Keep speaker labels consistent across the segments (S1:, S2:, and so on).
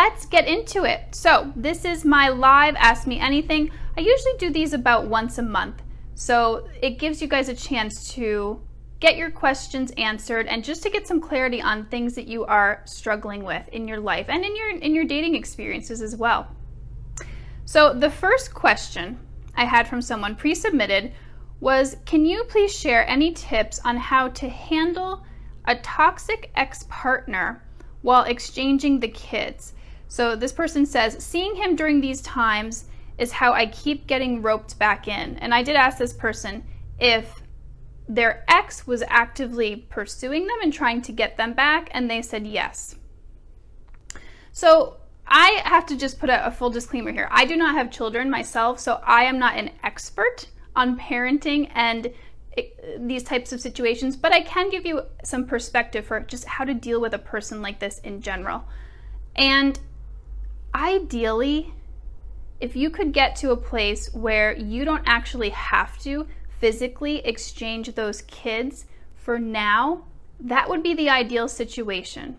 S1: let's get into it. So this is my live Ask Me Anything. I usually do these about once a month. So it gives you guys a chance to get your questions answered and just to get some clarity on things that you are struggling with in your life and in your dating experiences as well. So the first question I had from someone pre-submitted was, can you please share any tips on how to handle a toxic ex-partner while exchanging the kids? So this person says, seeing him during these times is how I keep getting roped back in. And I did ask this person if their ex was actively pursuing them and trying to get them back, and they said yes. So I have to just put a full disclaimer here. I do not have children myself, so I am not an expert on parenting and these types of situations, but I can give you some perspective for just how to deal with a person like this in general. And ideally, if you could get to a place where you don't actually have to physically exchange those kids for now, that would be the ideal situation.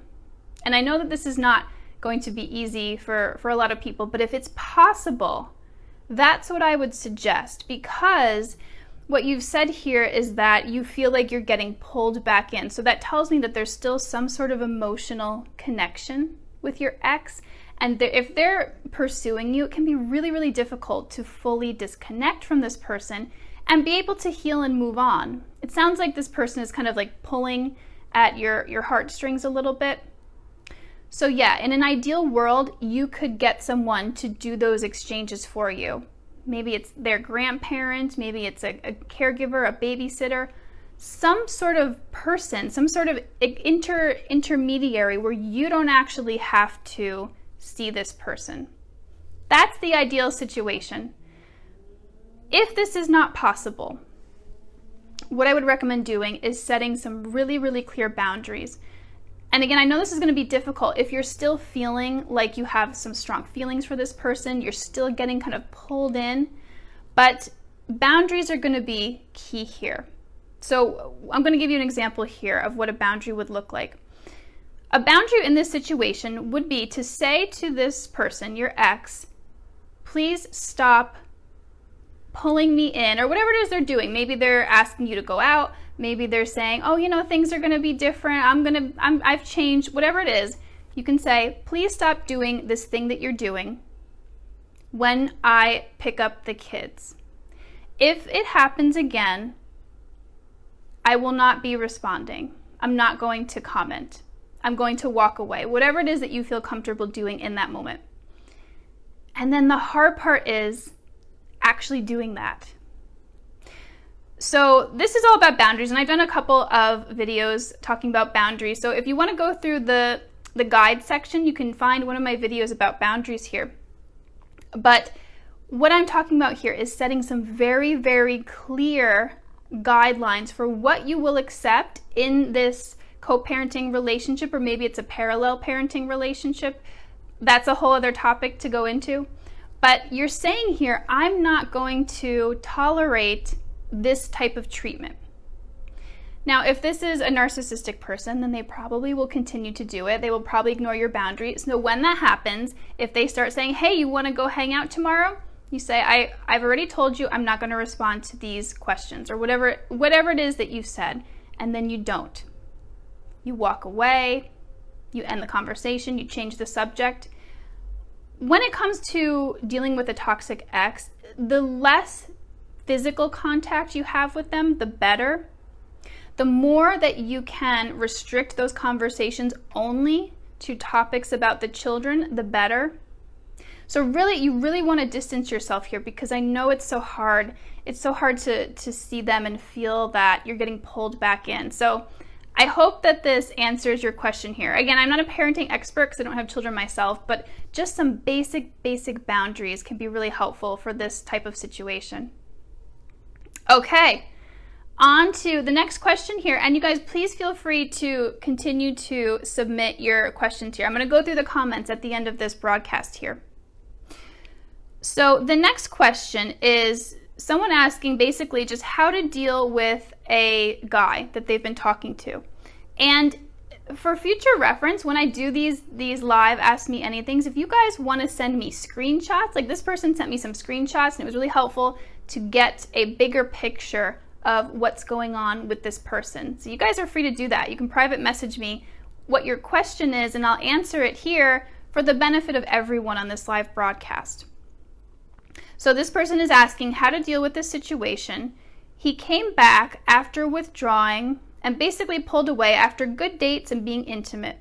S1: And I know that this is not going to be easy for a lot of people, but if it's possible, that's what I would suggest, because what you've said here is that you feel like you're getting pulled back in. So that tells me that there's still some sort of emotional connection with your ex. And if they're pursuing you, it can be really, really difficult to fully disconnect from this person and be able to heal and move on. It sounds like this person is kind of like pulling at your heartstrings a little bit. So yeah, in an ideal world, you could get someone to do those exchanges for you. Maybe it's their grandparent, maybe it's a caregiver, a babysitter, some sort of person, some sort of intermediary where you don't actually have to see this person. That's the ideal situation. If this is not possible, what I would recommend doing is setting some really, really clear boundaries. And again, I know this is going to be difficult if you're still feeling like you have some strong feelings for this person, you're still getting kind of pulled in, but boundaries are going to be key here. So I'm going to give you an example here of what a boundary would look like. A boundary in this situation would be to say to this person, your ex, please stop pulling me in, or whatever it is they're doing. Maybe they're asking you to go out. Maybe they're saying, oh, things are going to be different. I've changed, whatever it is. You can say, please stop doing this thing that you're doing when I pick up the kids. If it happens again, I will not be responding. I'm not going to comment. I'm going to walk away. Whatever it is that you feel comfortable doing in that moment. And then the hard part is actually doing that. So this is all about boundaries, and I've done a couple of videos talking about boundaries. So if you want to go through the guide section, you can find one of my videos about boundaries here. But what I'm talking about here is setting some very, very clear guidelines for what you will accept in this co-parenting relationship, or maybe it's a parallel parenting relationship. That's a whole other topic to go into. But you're saying here, I'm not going to tolerate this type of treatment. Now, if this is a narcissistic person, then they probably will continue to do it. They will probably ignore your boundaries. So when that happens, if they start saying, hey, you want to go hang out tomorrow? You say, I've already told you I'm not going to respond to these questions, or whatever it is that you've said, and then you don't. You walk away, you end the conversation, you change the subject. When it comes to dealing with a toxic ex, the less physical contact you have with them, the better. The more that you can restrict those conversations only to topics about the children, the better. So really, you really want to distance yourself here, because I know it's so hard. It's so hard to see them and feel that you're getting pulled back in. So I hope that this answers your question here. Again, I'm not a parenting expert because I don't have children myself, but just some basic boundaries can be really helpful for this type of situation. Okay, on to the next question here. And you guys, please feel free to continue to submit your questions here. I'm going to go through the comments at the end of this broadcast here. So the next question is someone asking basically just how to deal with a guy that they've been talking to. And for future reference, when I do these live Ask Me Anythings, if you guys want to send me screenshots, like this person sent me some screenshots and it was really helpful to get a bigger picture of what's going on with this person. So you guys are free to do that. You can private message me what your question is and I'll answer it here for the benefit of everyone on this live broadcast. So this person is asking how to deal with this situation. He came back after withdrawing and basically pulled away after good dates and being intimate.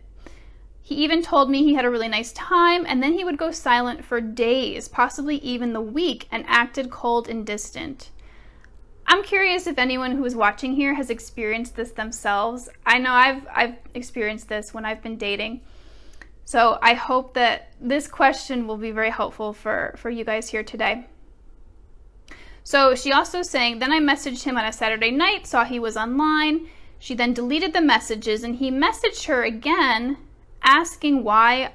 S1: He even told me he had a really nice time, and then he would go silent for days, possibly even the week, and acted cold and distant. I'm curious if anyone who is watching here has experienced this themselves. I know I've experienced this when I've been dating. So I hope that this question will be very helpful for you guys here today. So she also saying, then I messaged him on a Saturday night, saw he was online. She then deleted the messages and he messaged her again asking why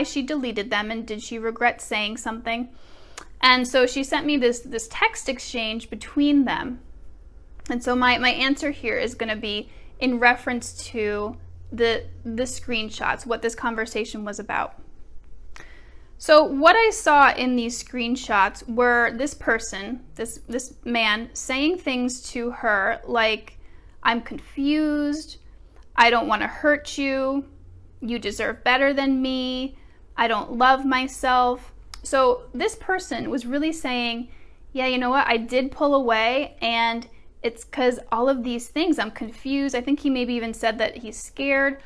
S1: she deleted them and did she regret saying something. And so she sent me this text exchange between them. And so my answer here is going to be in reference to the screenshots, what this conversation was about. So what I saw in these screenshots were this person, this man, saying things to her like, I'm confused, I don't want to hurt you, you deserve better than me, I don't love myself. So this person was really saying, yeah, you know what, I did pull away and it's because all of these things, I'm confused. I think he maybe even said that he's scared,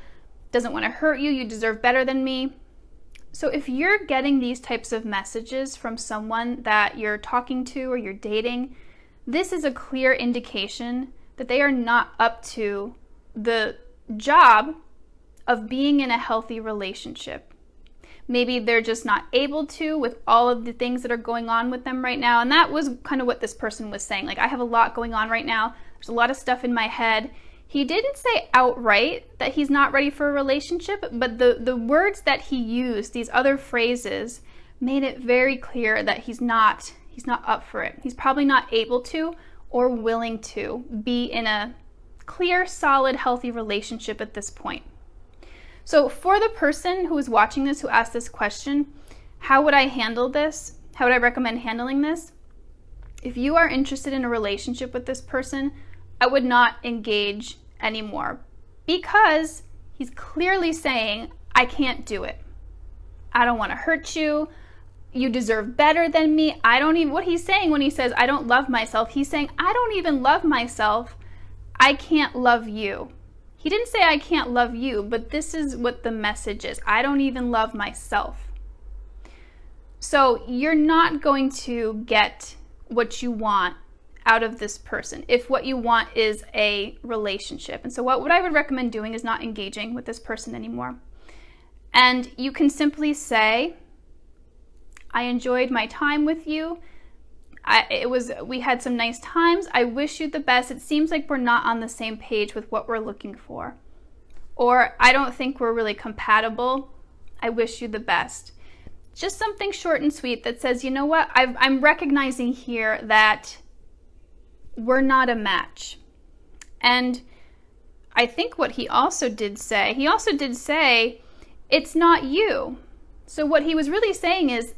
S1: doesn't want to hurt you, you deserve better than me. So if you're getting these types of messages from someone that you're talking to or you're dating, this is a clear indication that they are not up to the job of being in a healthy relationship. Maybe they're just not able to with all of the things that are going on with them right now. And that was kind of what this person was saying. Like, I have a lot going on right now. There's a lot of stuff in my head. He didn't say outright that he's not ready for a relationship, but the words that he used, these other phrases, made it very clear that he's not up for it. He's probably not able to or willing to be in a clear, solid, healthy relationship at this point. So for the person who is watching this, who asked this question, how would I handle this? How would I recommend handling this? If you are interested in a relationship with this person, I would not engage anymore because he's clearly saying, I can't do it. I don't want to hurt you. You deserve better than me. What he's saying when he says, I don't love myself, he's saying, I don't even love myself. I can't love you. He didn't say I can't love you, but this is what the message is. I don't even love myself. So you're not going to get what you want out of this person if what you want is a relationship. And so what I would recommend doing is not engaging with this person anymore. And you can simply say, I enjoyed my time with you. We had some nice times. I wish you the best. It seems like we're not on the same page with what we're looking for. Or I don't think we're really compatible. I wish you the best. Just something short and sweet that says, you know what, I'm recognizing here that we're not a match. And I think what he also did say, it's not you. So what he was really saying is,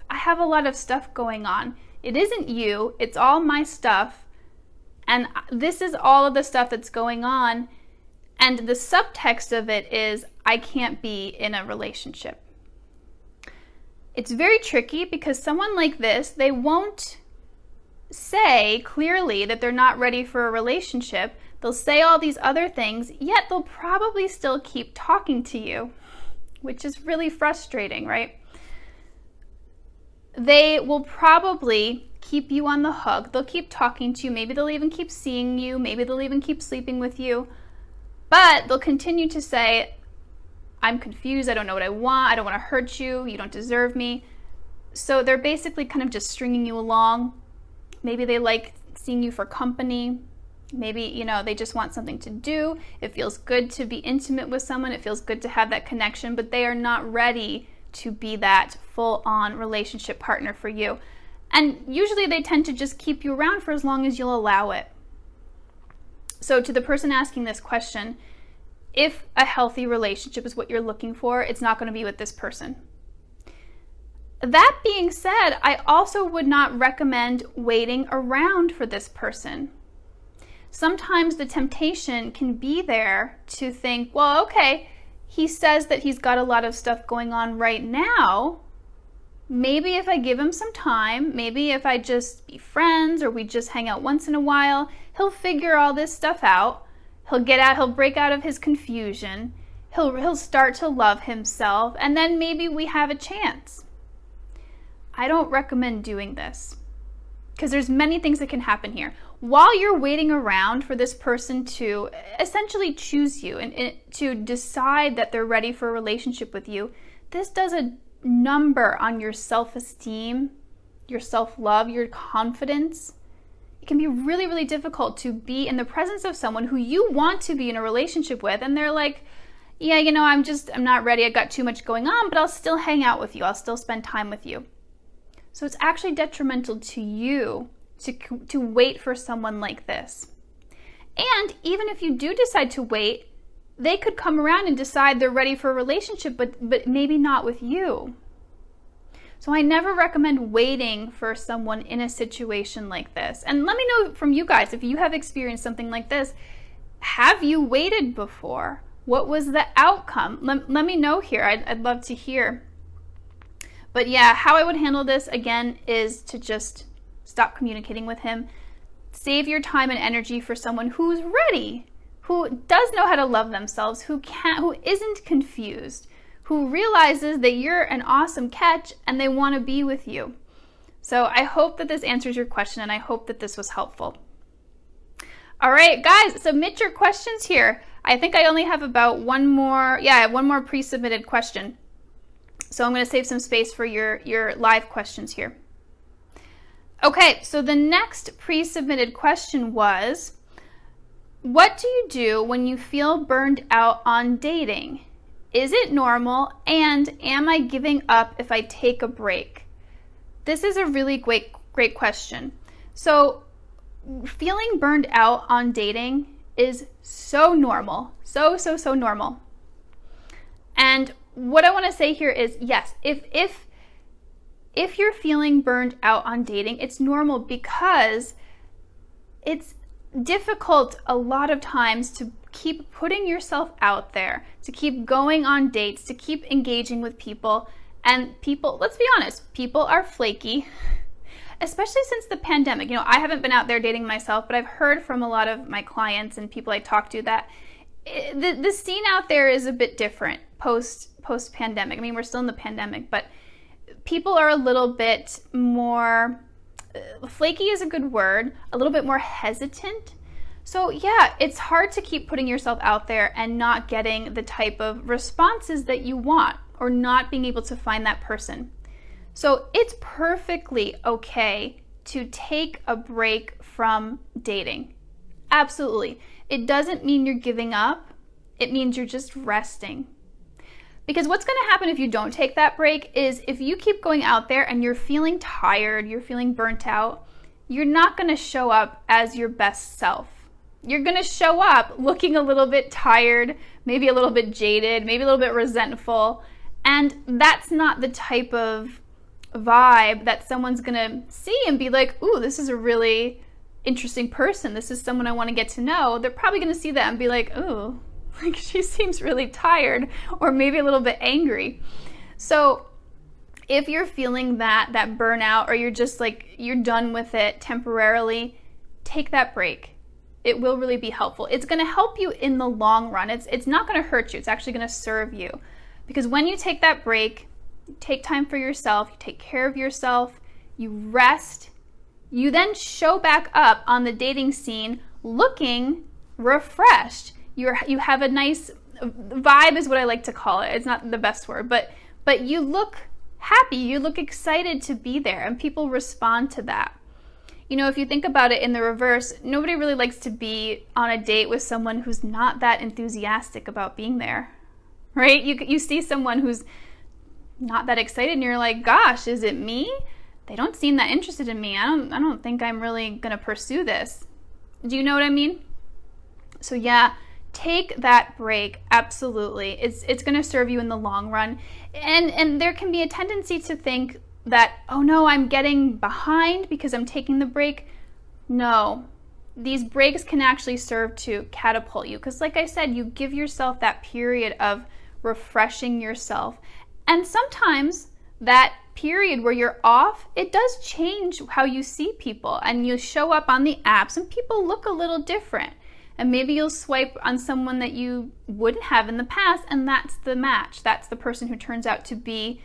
S1: I have a lot of stuff going on. It isn't you, it's all my stuff. And this is all of the stuff that's going on. And the subtext of it is, I can't be in a relationship. It's very tricky because someone like this, they won't say clearly that they're not ready for a relationship. They'll say all these other things, yet they'll probably still keep talking to you, which is really frustrating, right? They will probably keep you on the hook. They'll keep talking to you. Maybe they'll even keep seeing you. Maybe they'll even keep sleeping with you. But they'll continue to say, I'm confused. I don't know what I want. I don't want to hurt you. You don't deserve me. So they're basically kind of just stringing you along. Maybe they like seeing you for company. Maybe, they just want something to do. It feels good to be intimate with someone. It feels good to have that connection, but they are not ready to be that full-on relationship partner for you. And usually they tend to just keep you around for as long as you'll allow it. So to the person asking this question, if a healthy relationship is what you're looking for, it's not going to be with this person. That being said, I also would not recommend waiting around for this person. Sometimes the temptation can be there to think, well, okay, he says that he's got a lot of stuff going on right now. Maybe if I give him some time, maybe if I just be friends or we just hang out once in a while, he'll figure all this stuff out. He'll break out of his confusion. He'll start to love himself, and then maybe we have a chance. I don't recommend doing this because there's many things that can happen here. While you're waiting around for this person to essentially choose you and to decide that they're ready for a relationship with you, this does a number on your self-esteem, your self-love, your confidence. It can be really, really difficult to be in the presence of someone who you want to be in a relationship with, and they're like, yeah, I'm not ready. I've got too much going on, but I'll still hang out with you. I'll still spend time with you. So it's actually detrimental to you to wait for someone like this. And even if you do decide to wait, they could come around and decide they're ready for a relationship, but maybe not with you. So I never recommend waiting for someone in a situation like this. And let me know from you guys, if you have experienced something like this, have you waited before? What was the outcome? Let me know here. I'd love to hear. But yeah, how I would handle this, again, is to just stop communicating with him. Save your time and energy for someone who's ready, who does know how to love themselves, who isn't confused, who realizes that you're an awesome catch and they want to be with you. So I hope that this answers your question, and I hope that this was helpful. All right, guys, submit your questions here. I think I only have about one more pre-submitted question. So I'm going to save some space for your live questions here. Okay, so the next pre-submitted question was, what do you do when you feel burned out on dating? Is it normal? And am I giving up if I take a break? This is a really great question. So feeling burned out on dating is so normal. So normal. And what I want to say here is, yes, if you're feeling burned out on dating, it's normal because it's difficult a lot of times to keep putting yourself out there, to keep going on dates, to keep engaging with people. And people, let's be honest, people are flaky, especially since the pandemic. I haven't been out there dating myself, but I've heard from a lot of my clients and people I talk to that the scene out there is a bit different post-pandemic. I mean, we're still in the pandemic, but people are a little bit more, flaky is a good word, a little bit more hesitant. So yeah, it's hard to keep putting yourself out there and not getting the type of responses that you want, or not being able to find that person. So it's perfectly okay to take a break from dating. Absolutely. It doesn't mean you're giving up. It means you're just resting. Because what's going to happen if you don't take that break is, if you keep going out there and you're feeling tired, you're feeling burnt out, you're not going to show up as your best self. You're going to show up looking a little bit tired, maybe a little bit jaded, maybe a little bit resentful. And that's not the type of vibe that someone's going to see and be like, ooh, this is a really interesting person. This is someone I want to get to know. They're probably going to see that and be like, ooh, like she seems really tired, or maybe a little bit angry. So if you're feeling that burnout, or you're just like, you're done with it temporarily, take that break. It will really be helpful. It's going to help you in the long run. It's not going to hurt you. It's actually going to serve you. Because when you take that break, you take time for yourself, you take care of yourself, you rest, you then show back up on the dating scene looking refreshed. You have a nice vibe, is what I like to call it. It's not the best word, but you look happy, you look excited to be there, and people respond to that. If you think about it in the reverse, nobody really likes to be on a date with someone who's not that enthusiastic about being there, right? You see someone who's not that excited and you're like, gosh, is it me? They don't seem that interested in me. I don't think I'm really going to pursue this. Do you know what I mean? So yeah, take that break. Absolutely. It's going to serve you in the long run. And there can be a tendency to think that, oh no, I'm getting behind because I'm taking the break. No. These breaks can actually serve to catapult you, because like I said, you give yourself that period of refreshing yourself. And sometimes that period where you're off, it does change how you see people, and you show up on the apps and people look a little different. And maybe you'll swipe on someone that you wouldn't have in the past, and that's the match. That's the person who turns out to be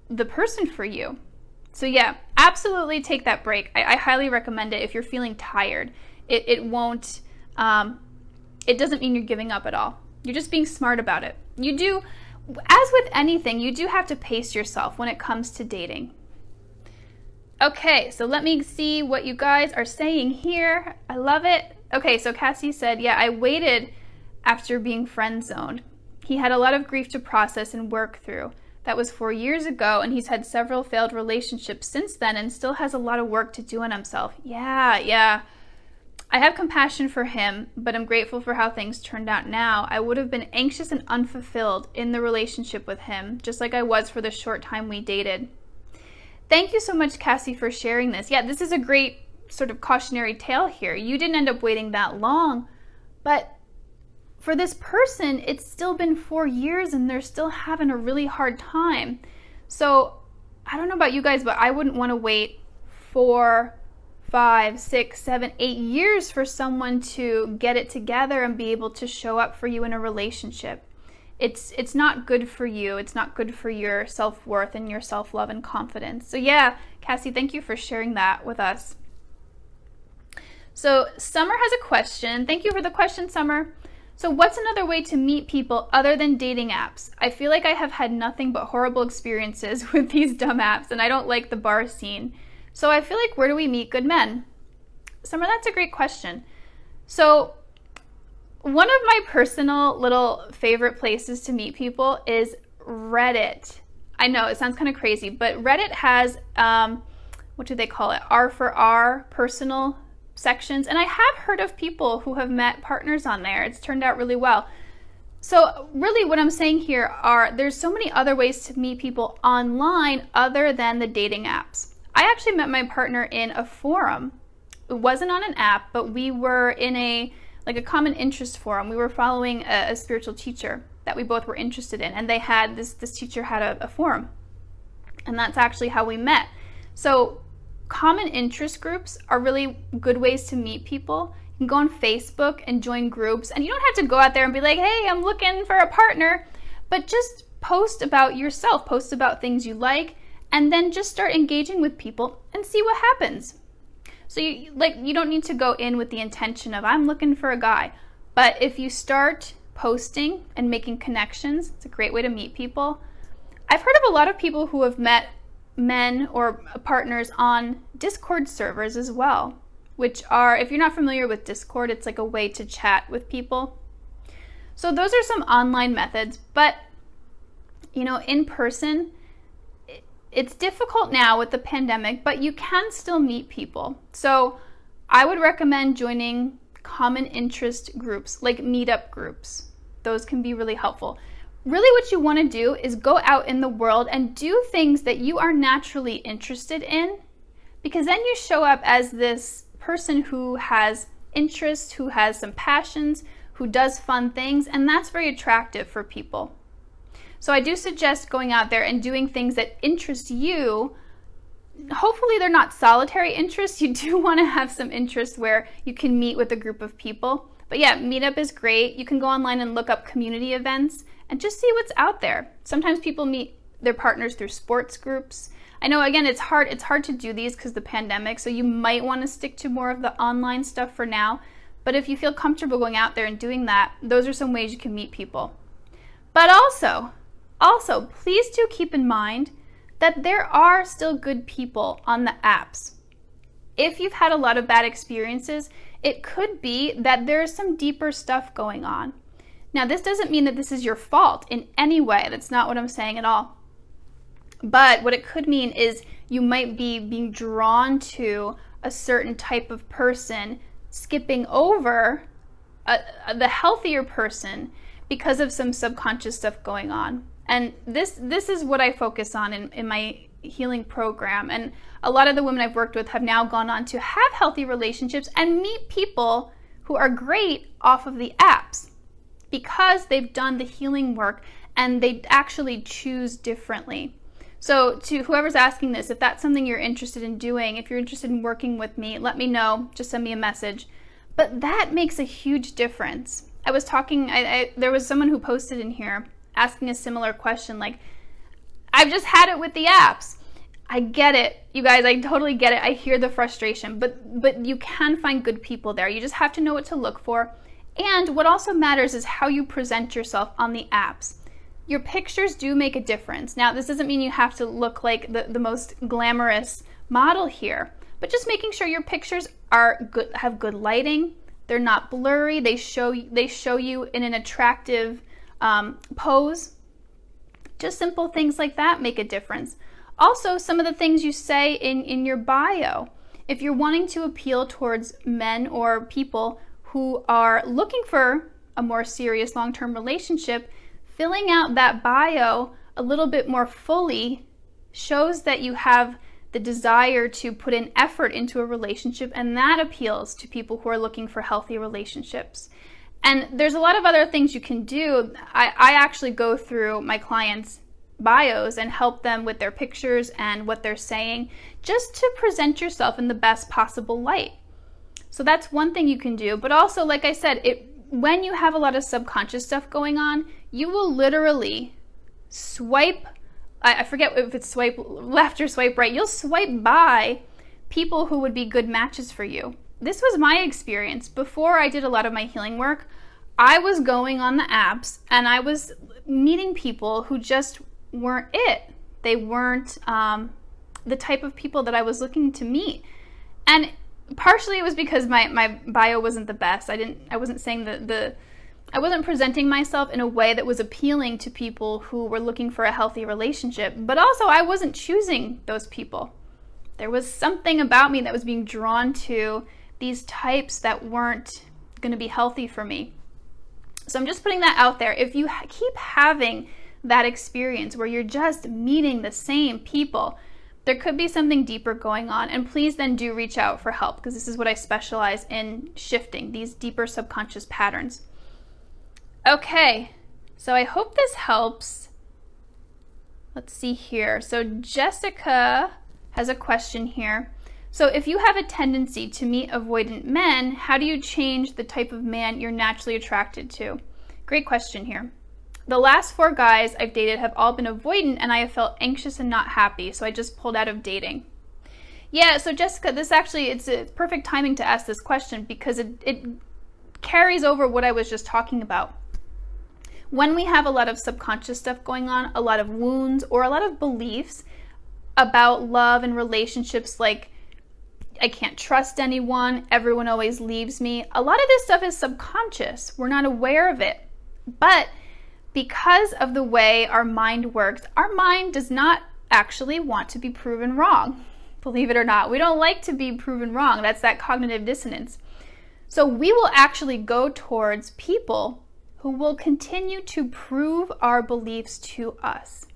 S1: the person for you. So yeah, absolutely take that break. I highly recommend it if you're feeling tired. It won't, it doesn't mean you're giving up at all. You're just being smart about it. You do, as with anything, you do have to pace yourself when it comes to dating. Okay, so let me see what you guys are saying here. I love it. Okay, so Cassie said, yeah, I waited after being friend zoned. He had a lot of grief to process and work through. That was 4 years ago, and he's had several failed relationships since then and still has a lot of work to do on himself. Yeah. I have compassion for him, but I'm grateful for how things turned out now. I would have been anxious and unfulfilled in the relationship with him, just like I was for the short time we dated. Thank you so much, Cassie, for sharing this. Yeah, this is a great sort of cautionary tale here. You didn't end up waiting that long, but for this person, it's still been 4 years and they're still having a really hard time. So I don't know about you guys, but I wouldn't want to wait 4, 5, 6, 7, 8 years for someone to get it together and be able to show up for you in a relationship. It's not good for you. It's not good for your self-worth and your self-love and confidence. So yeah, Cassie, thank you for sharing that with us. So Summer has a question. Thank you for the question, Summer. So what's another way to meet people other than dating apps? I feel like I have had nothing but horrible experiences with these dumb apps, and I don't like the bar scene. So I feel like, where do we meet good men? Summer, that's a great question. So one of my personal little favorite places to meet people is Reddit. I know it sounds kind of crazy, but Reddit has, what do they call it? R for R, personal sections. And I have heard of people who have met partners on there. It's turned out really well. So really what I'm saying here are, there's so many other ways to meet people online other than the dating apps. I actually met my partner in a forum. It wasn't on an app, but we were in a common interest forum. We were following a spiritual teacher that we both were interested in, and they had this teacher had a forum, and that's actually how we met. So common interest groups are really good ways to meet people. You can go on Facebook and join groups, and you don't have to go out there and be like, hey, I'm looking for a partner, but just post about yourself, post about things you like, and then just start engaging with people and see what happens. So you don't need to go in with the intention of, I'm looking for a guy. But if you start posting and making connections, it's a great way to meet people. I've heard of a lot of people who have met men or partners on Discord servers as well, which are, if you're not familiar with Discord, it's like a way to chat with people. So those are some online methods, but in person, it's difficult now with the pandemic, but you can still meet people. So I would recommend joining common interest groups, like meetup groups. Those can be really helpful. Really what you want to do is go out in the world and do things that you are naturally interested in, because then you show up as this person who has interests, who has some passions, who does fun things, and that's very attractive for people. So I do suggest going out there and doing things that interest you. Hopefully they're not solitary interests. You do want to have some interests where you can meet with a group of people. But yeah, Meetup is great. You can go online and look up community events and just see what's out there. Sometimes people meet their partners through sports groups. I know, again, it's hard to do these because of the pandemic, so you might want to stick to more of the online stuff for now. But if you feel comfortable going out there and doing that, those are some ways you can meet people. But also, please do keep in mind that there are still good people on the apps. If you've had a lot of bad experiences, it could be that there's some deeper stuff going on. Now, this doesn't mean that this is your fault in any way. That's not what I'm saying at all. But what it could mean is you might be being drawn to a certain type of person, skipping over the healthier person because of some subconscious stuff going on. And this is what I focus on in my healing program. And a lot of the women I've worked with have now gone on to have healthy relationships and meet people who are great off of the apps because they've done the healing work and they actually choose differently. So to whoever's asking this, if that's something you're interested in doing, if you're interested in working with me, let me know. Just send me a message. But that makes a huge difference. I was talking, there was someone who posted in here asking a similar question, like, I've just had it with the apps. I get it, you guys, I totally get it. I hear the frustration, but you can find good people there. You just have to know what to look for. And what also matters is how you present yourself on the apps. Your pictures do make a difference. Now, this doesn't mean you have to look like the most glamorous model here, but just making sure your pictures are good, have good lighting. They're not blurry. They show you in an attractive pose. Just simple things like that make a difference. Also, some of the things you say in your bio. If you're wanting to appeal towards men or people who are looking for a more serious long-term relationship, filling out that bio a little bit more fully shows that you have the desire to put in effort into a relationship, and that appeals to people who are looking for healthy relationships. And there's a lot of other things you can do. I actually go through my clients' bios and help them with their pictures and what they're saying, just to present yourself in the best possible light. So that's one thing you can do. But also, like I said, when you have a lot of subconscious stuff going on, you will literally swipe, I forget if it's swipe left or swipe right, you'll swipe by people who would be good matches for you. This was my experience. Before I did a lot of my healing work, I was going on the apps and I was meeting people who just weren't it. They weren't the type of people that I was looking to meet. And partially it was because my bio wasn't the best. I wasn't saying I wasn't presenting myself in a way that was appealing to people who were looking for a healthy relationship. But also I wasn't choosing those people. There was something about me that was being drawn to these types that weren't going to be healthy for me. So I'm just putting that out there. If you keep having that experience where you're just meeting the same people, there could be something deeper going on. And please then do reach out for help, because this is what I specialize in, shifting these deeper subconscious patterns. Okay, so I hope this helps. Let's see here. So Jessica has a question here. So if you have a tendency to meet avoidant men, how do you change the type of man you're naturally attracted to? Great question here. The last 4 guys I've dated have all been avoidant, and I have felt anxious and not happy, so I just pulled out of dating. Yeah, so Jessica, it's perfect timing to ask this question, because it carries over what I was just talking about. When we have a lot of subconscious stuff going on, a lot of wounds, or a lot of beliefs about love and relationships, like I can't trust anyone, everyone always leaves me, a lot of this stuff is subconscious. We're not aware of it. But because of the way our mind works, our mind does not actually want to be proven wrong. Believe it or not, we don't like to be proven wrong. That's that cognitive dissonance. So we will actually go towards people who will continue to prove our beliefs to us.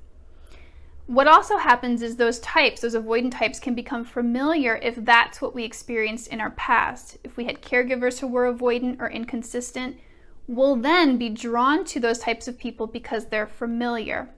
S1: What also happens is those avoidant types, can become familiar if that's what we experienced in our past. If we had caregivers who were avoidant or inconsistent, we'll then be drawn to those types of people because they're familiar.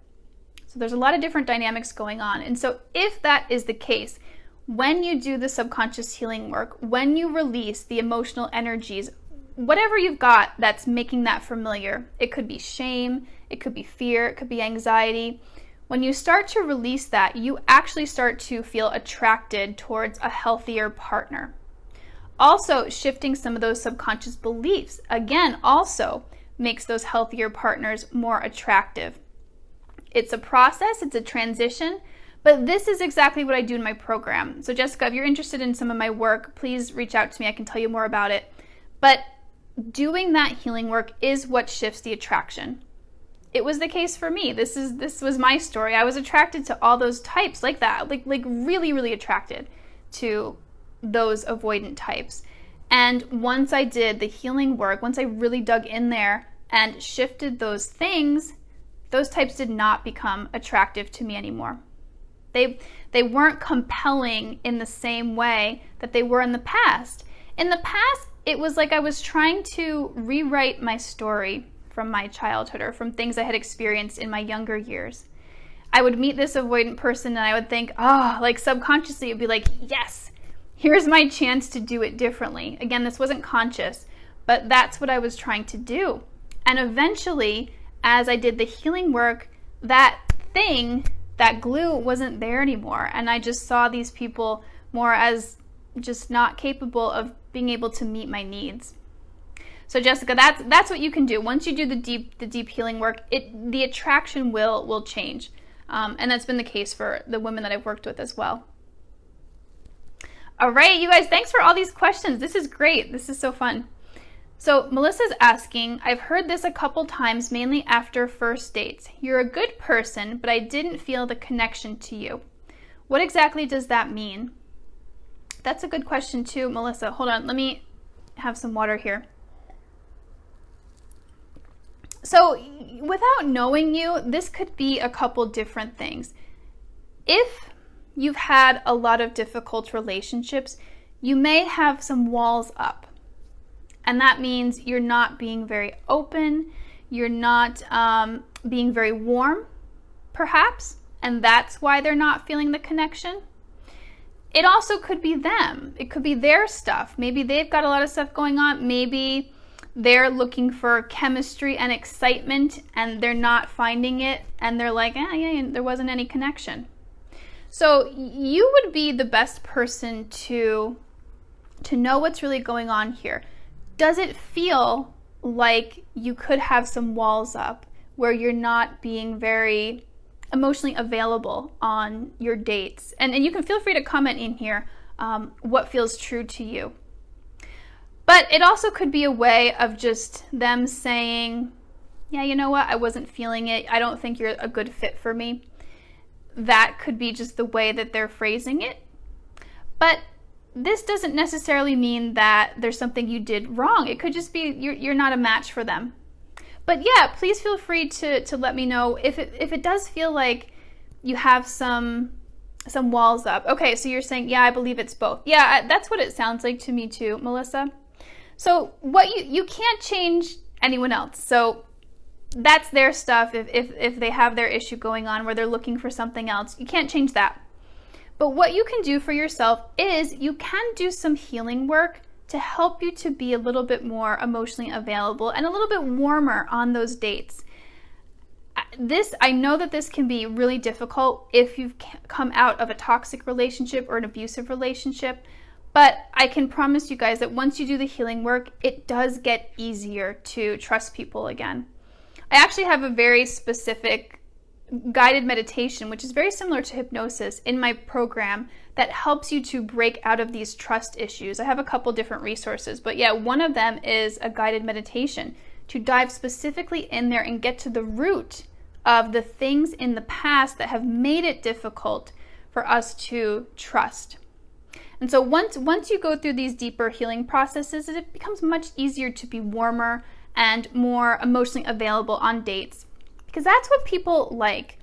S1: So there's a lot of different dynamics going on. And so if that is the case, when you do the subconscious healing work, when you release the emotional energies, whatever you've got that's making that familiar, it could be shame, it could be fear, it could be anxiety. When you start to release that, you actually start to feel attracted towards a healthier partner. Also, shifting some of those subconscious beliefs, again, also makes those healthier partners more attractive. It's a process, it's a transition, but this is exactly what I do in my program. So Jessica, if you're interested in some of my work, please reach out to me. I can tell you more about it. But doing that healing work is what shifts the attraction. It was the case for me. This was my story. I was attracted to all those types like that, like really, really attracted to those avoidant types. And once I did the healing work, once I really dug in there and shifted those things, those types did not become attractive to me anymore. They weren't compelling in the same way that they were in the past. In the past, it was like I was trying to rewrite my story from my childhood or from things I had experienced in my younger years. I would meet this avoidant person and I would think, like subconsciously it'd be like, yes, here's my chance to do it differently. Again, this wasn't conscious, but that's what I was trying to do. And eventually, as I did the healing work, that thing, that glue wasn't there anymore. And I just saw these people more as just not capable of being able to meet my needs. So Jessica, that's what you can do. Once you do the deep healing work, the attraction will change. And that's been the case for the women that I've worked with as well. All right, you guys, thanks for all these questions. This is great. This is so fun. So Melissa's asking, I've heard this a couple times, mainly after first dates. You're a good person, but I didn't feel the connection to you. What exactly does that mean? That's a good question too, Melissa. Hold on, let me have some water here. So without knowing you, this could be a couple different things. If you've had a lot of difficult relationships, you may have some walls up. And that means you're not being very open, you're not being very warm, perhaps, and that's why they're not feeling the connection. It also could be them. It could be their stuff. Maybe they've got a lot of stuff going on. Maybe they're looking for chemistry and excitement and they're not finding it, and they're like, there wasn't any connection. So you would be the best person to know what's really going on here. Does it feel like you could have some walls up where you're not being very emotionally available on your dates? And you can feel free to comment in here what feels true to you. But it also could be a way of just them saying, yeah, you know what, I wasn't feeling it. I don't think you're a good fit for me. That could be just the way that they're phrasing it. But this doesn't necessarily mean that there's something you did wrong. It could just be you're not a match for them. But yeah, please feel free to let me know if it does feel like you have some walls up. Okay, so you're saying, yeah, I believe it's both. Yeah, that's what it sounds like to me too, Melissa. So what you can't change anyone else. So that's their stuff. If they have their issue going on where they're looking for something else, you can't change that. But what you can do for yourself is you can do some healing work to help you to be a little bit more emotionally available and a little bit warmer on those dates. I know that this can be really difficult if you've come out of a toxic relationship or an abusive relationship, but I can promise you guys that once you do the healing work, it does get easier to trust people again. I actually have a very specific guided meditation, which is very similar to hypnosis, in my program that helps you to break out of these trust issues. I have a couple different resources, but yeah, one of them is a guided meditation to dive specifically in there and get to the root of the things in the past that have made it difficult for us to trust. And so once you go through these deeper healing processes, it becomes much easier to be warmer and more emotionally available on dates. Because that's what people like.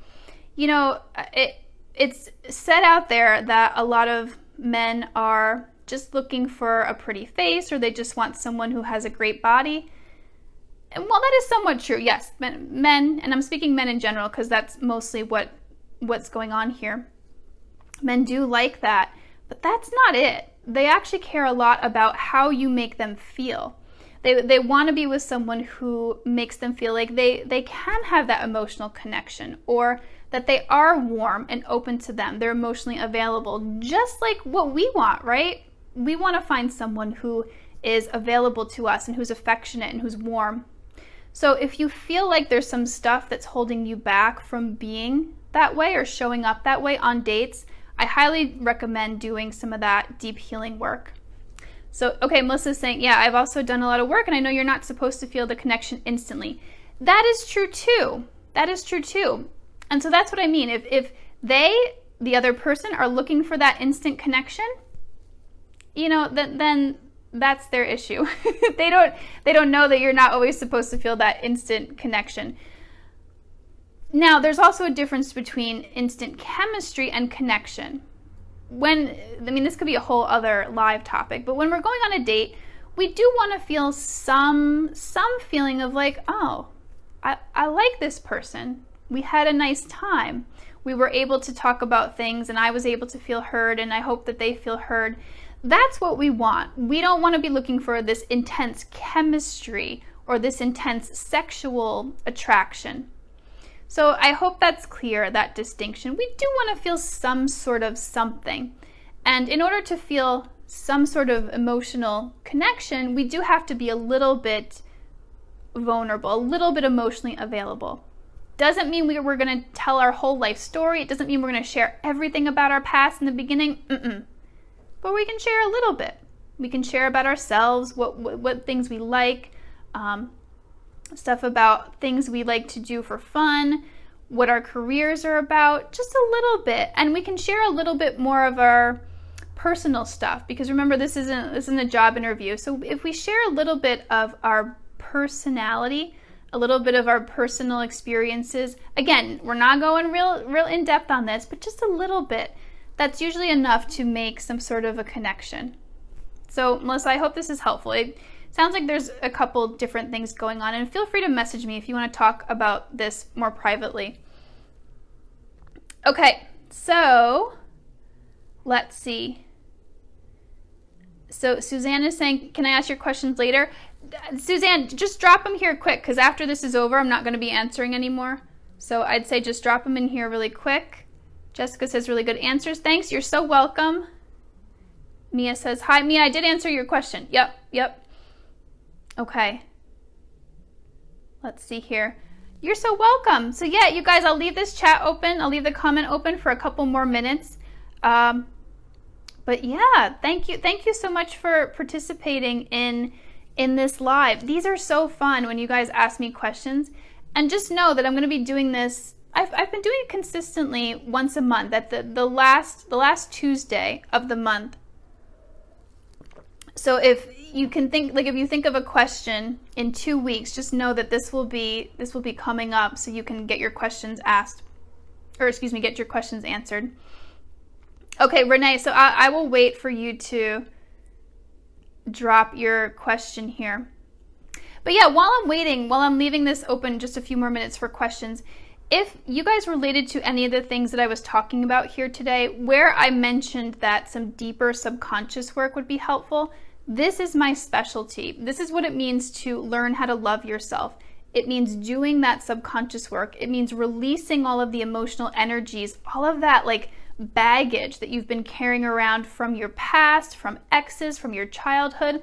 S1: You know, it's said out there that a lot of men are just looking for a pretty face, or they just want someone who has a great body. And while that is somewhat true, yes, men, and I'm speaking men in general because that's mostly what's going on here. Men do like that, but that's not it. They actually care a lot about how you make them feel. They want to be with someone who makes them feel like they can have that emotional connection, or that they are warm and open to them. They're emotionally available, just like what we want, right? We want to find someone who is available to us and who's affectionate and who's warm. So if you feel like there's some stuff that's holding you back from being that way or showing up that way on dates, I highly recommend doing some of that deep healing work. So, okay, Melissa's saying, yeah, I've also done a lot of work, and I know you're not supposed to feel the connection instantly. That is true too. That is true too. And so that's what I mean. If they, the other person, are looking for that instant connection, you know, then that's their issue. They don't know that you're not always supposed to feel that instant connection. Now, there's also a difference between instant chemistry and connection. This could be a whole other live topic, but when we're going on a date, we do want to feel some feeling of like, oh, I like this person. We had a nice time. We were able to talk about things and I was able to feel heard, and I hope that they feel heard. That's what we want. We don't want to be looking for this intense chemistry or this intense sexual attraction. So I hope that's clear, that distinction. We do want to feel some sort of something. And in order to feel some sort of emotional connection, we do have to be a little bit vulnerable, a little bit emotionally available. Doesn't mean we're going to tell our whole life story. It doesn't mean we're going to share everything about our past in the beginning. But we can share a little bit. We can share about ourselves, what things we like, stuff about things we like to do for fun, what our careers are about, just a little bit. And we can share a little bit more of our personal stuff, because remember, this isn't a job interview. So if we share a little bit of our personality, a little bit of our personal experiences, again, we're not going real in depth on this, but just a little bit, that's usually enough to make some sort of a connection. So Melissa, I hope this is helpful. It sounds like there's a couple different things going on, and feel free to message me if you want to talk about this more privately. Okay, so let's see. So Suzanne is saying, can I ask your questions later? Suzanne, just drop them here quick, because after this is over, I'm not going to be answering anymore. So I'd say just drop them in here really quick. Jessica says, really good answers. Thanks, you're so welcome. Mia says, hi. Mia, I did answer your question. Yep. Okay. Let's see here. You're so welcome. So yeah, you guys, I'll leave this chat open. I'll leave the comment open for a couple more minutes. But yeah, thank you. Thank you so much for participating in this live. These are so fun when you guys ask me questions. And just know that I'm going to be doing this. I've been doing it consistently once a month at the last Tuesday of the month. So if you can think, like if you think of a question in 2 weeks, just know that this will be coming up, so you can get your questions asked, or get your questions answered. Okay, Renee, so I will wait for you to drop your question here. But yeah, while I'm leaving this open just a few more minutes for questions, if you guys related to any of the things that I was talking about here today, where I mentioned that some deeper subconscious work would be helpful, this is my specialty. This is what it means to learn how to love yourself. It means doing that subconscious work. It means releasing all of the emotional energies, all of that like baggage that you've been carrying around from your past, from exes, from your childhood,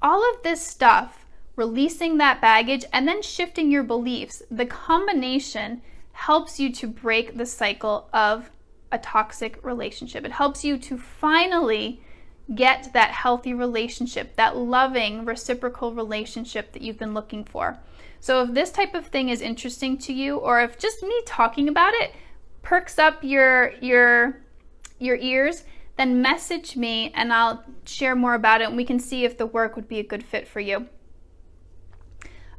S1: all of this stuff, releasing that baggage and then shifting your beliefs. The combination helps you to break the cycle of a toxic relationship. It helps you to finally get that healthy relationship, that loving reciprocal relationship that you've been looking for. So if this type of thing is interesting to you, or if just me talking about it perks up your ears, then message me and I'll share more about it and we can see if the work would be a good fit for you.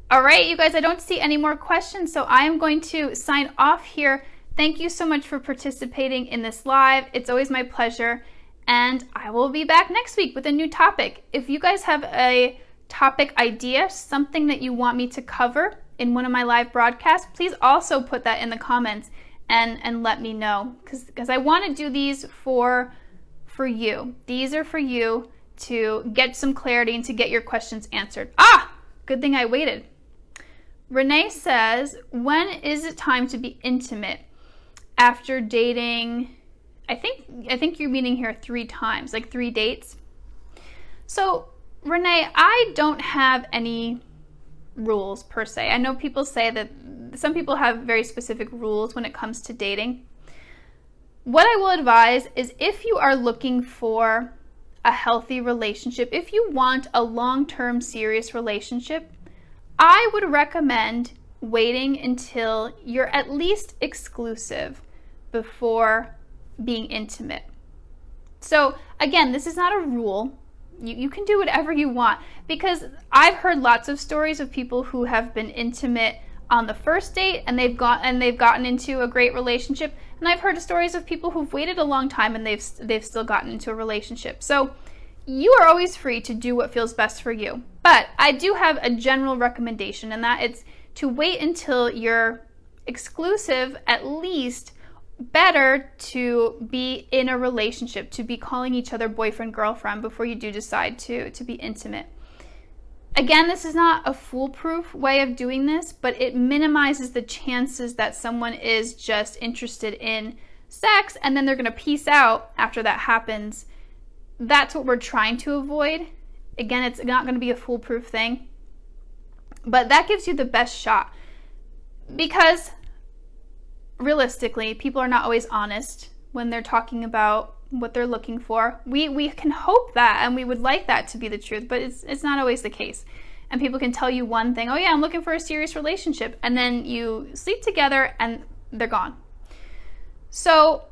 S1: All right, you guys, I don't see any more questions, so I am going to sign off here. Thank you so much for participating in this live. It's always my pleasure, and I will be back next week with a new topic. If you guys have a topic idea, something that you want me to cover in one of my live broadcasts, please also put that in the comments and let me know, because I want to do these for you. These are for you to get some clarity and to get your questions answered. Good thing I waited. Renee says, when is it time to be intimate after dating? I think you're meaning here 3 times, like 3 dates. So Renee, I don't have any rules per se. I know people say that some people have very specific rules when it comes to dating. What I will advise is, if you are looking for a healthy relationship, if you want a long-term serious relationship, I would recommend waiting until you're at least exclusive before being intimate. So again, this is not a rule. You can do whatever you want, because I've heard lots of stories of people who have been intimate on the first date and they've gotten into a great relationship, and I've heard stories of people who've waited a long time and they've still gotten into a relationship. So you are always free to do what feels best for you. But I do have a general recommendation, and that it's to wait until you're exclusive, at least. Better to be in a relationship, to be calling each other boyfriend, girlfriend before you do decide to be intimate. Again, this is not a foolproof way of doing this, but it minimizes the chances that someone is just interested in sex and then they're going to peace out after that happens. That's what we're trying to avoid. Again, it's not going to be a foolproof thing, but that gives you the best shot, because realistically, people are not always honest when they're talking about what they're looking for. We can hope that, and we would like that to be the truth, but it's not always the case. And people can tell you one thing, oh yeah, I'm looking for a serious relationship, and then you sleep together and they're gone. So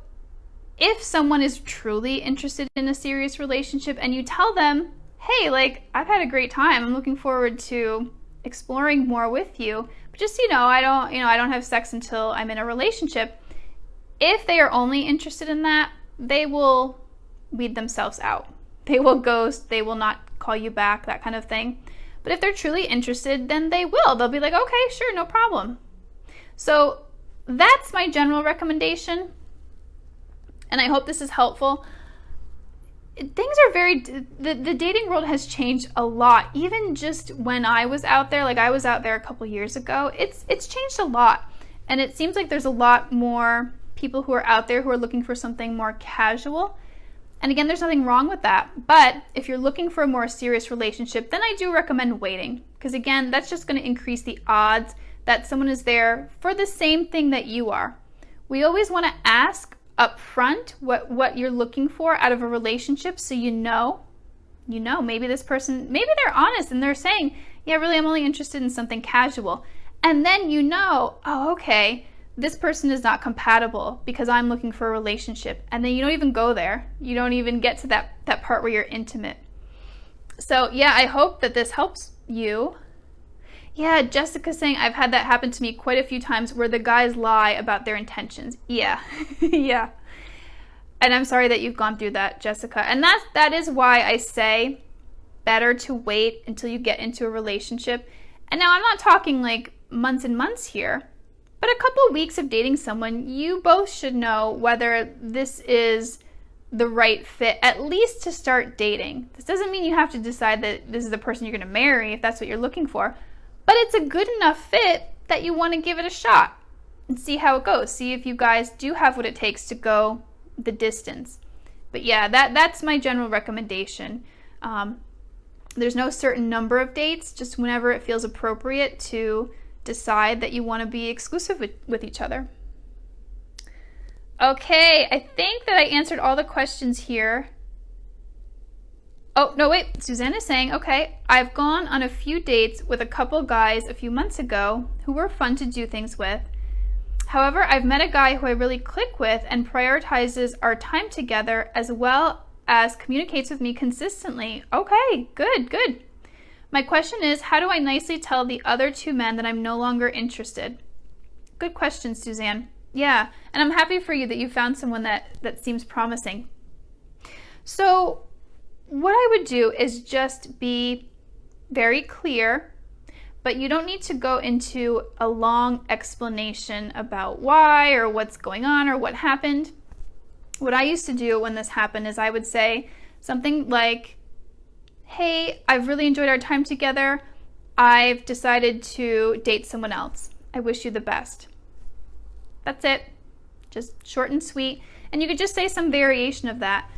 S1: if someone is truly interested in a serious relationship and you tell them, hey, like, I've had a great time, I'm looking forward to exploring more with you, but just, I don't have sex until I'm in a relationship. If they are only interested in that, they will weed themselves out. They will ghost, they will not call you back, that kind of thing. But if they're truly interested, then they will. They'll be like, okay, sure, no problem. So that's my general recommendation, and I hope this is helpful. Things are the dating world has changed a lot. Even just when I was out there, like I was out there a couple years ago, it's changed a lot. And it seems like there's a lot more people who are out there who are looking for something more casual. And again, there's nothing wrong with that. But if you're looking for a more serious relationship, then I do recommend waiting. Because again, that's just going to increase the odds that someone is there for the same thing that you are. We always want to ask up front what you're looking for out of a relationship, so maybe this person, maybe they're honest and they're saying, yeah, really, I'm only interested in something casual. And then oh, okay, this person is not compatible because I'm looking for a relationship. And then you don't even go there. You don't even get to that part where you're intimate. So yeah, I hope that this helps you. Yeah, Jessica's saying, I've had that happen to me quite a few times where the guys lie about their intentions. Yeah, yeah. And I'm sorry that you've gone through that, Jessica. And that is why I say better to wait until you get into a relationship. And now I'm not talking like months and months here, but a couple of weeks of dating someone, you both should know whether this is the right fit, at least to start dating. This doesn't mean you have to decide that this is the person you're going to marry if that's what you're looking for. But it's a good enough fit that you want to give it a shot and see how it goes. See if you guys do have what it takes to go the distance. But yeah, that's my general recommendation. There's no certain number of dates, just whenever it feels appropriate to decide that you want to be exclusive with each other. Okay, I think that I answered all the questions here. Oh, no, wait. Suzanne is saying, okay, I've gone on a few dates with a couple guys a few months ago who were fun to do things with. However, I've met a guy who I really click with and prioritizes our time together as well as communicates with me consistently. Okay, good. My question is, how do I nicely tell the other two men that I'm no longer interested? Good question, Suzanne. Yeah, and I'm happy for you that you found someone that seems promising. So what I would do is just be very clear, but you don't need to go into a long explanation about why or what's going on or what happened. What I used to do when this happened is I would say something like, hey, I've really enjoyed our time together. I've decided to date someone else. I wish you the best. That's it. Just short and sweet. And you could just say some variation of that.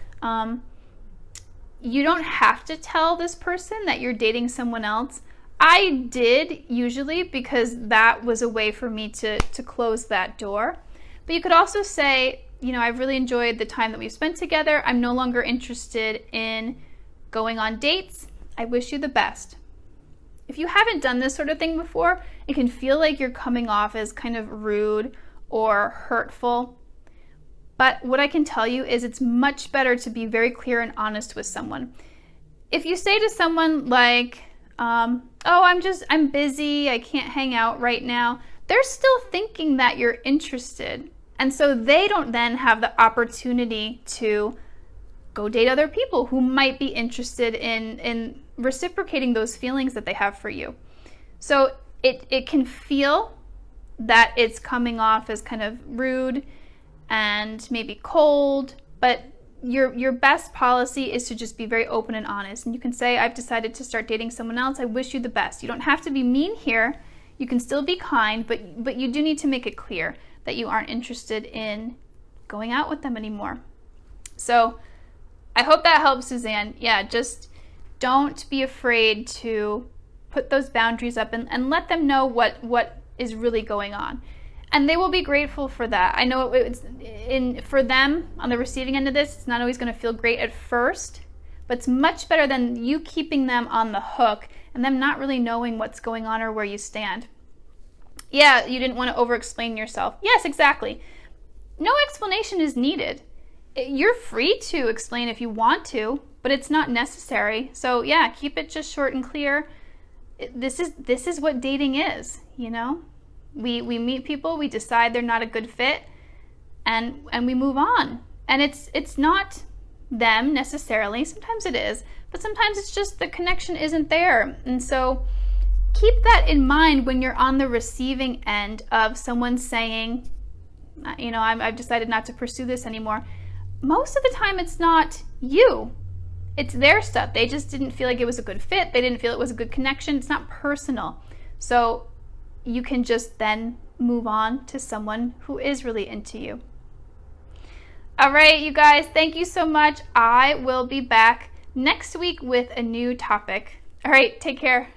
S1: You don't have to tell this person that you're dating someone else. I did usually, because that was a way for me to close that door. But you could also say, I've really enjoyed the time that we've spent together. I'm no longer interested in going on dates. I wish you the best. If you haven't done this sort of thing before, it can feel like you're coming off as kind of rude or hurtful. But what I can tell you is it's much better to be very clear and honest with someone. if you say to someone like, oh, I'm busy, I can't hang out right now, they're still thinking that you're interested. And so they don't then have the opportunity to go date other people who might be interested in reciprocating those feelings that they have for you. So it can feel that it's coming off as kind of rude and maybe cold, but your best policy is to just be very open and honest. And you can say, I've decided to start dating someone else. I wish you the best. You don't have to be mean here. You can still be kind, but you do need to make it clear that you aren't interested in going out with them anymore. So I hope that helps, Suzanne. Yeah, just don't be afraid to put those boundaries up and let them know what is really going on. And they will be grateful for that. I know for them on the receiving end of this, it's not always going to feel great at first, but it's much better than you keeping them on the hook and them not really knowing what's going on or where you stand. Yeah, you didn't want to over-explain yourself. Yes, exactly. No explanation is needed. You're free to explain if you want to, but it's not necessary. So yeah, keep it just short and clear. This is what dating is, you know? We meet people, we decide they're not a good fit, and we move on. And it's not them necessarily. Sometimes it is, but sometimes it's just the connection isn't there. And so keep that in mind when you're on the receiving end of someone saying, you know, I've decided not to pursue this anymore. Most of the time it's not you. It's their stuff. They just didn't feel like it was a good fit. They didn't feel it was a good connection. It's not personal. So you can just then move on to someone who is really into you. All right, you guys, thank you so much. I will be back next week with a new topic. All right, take care.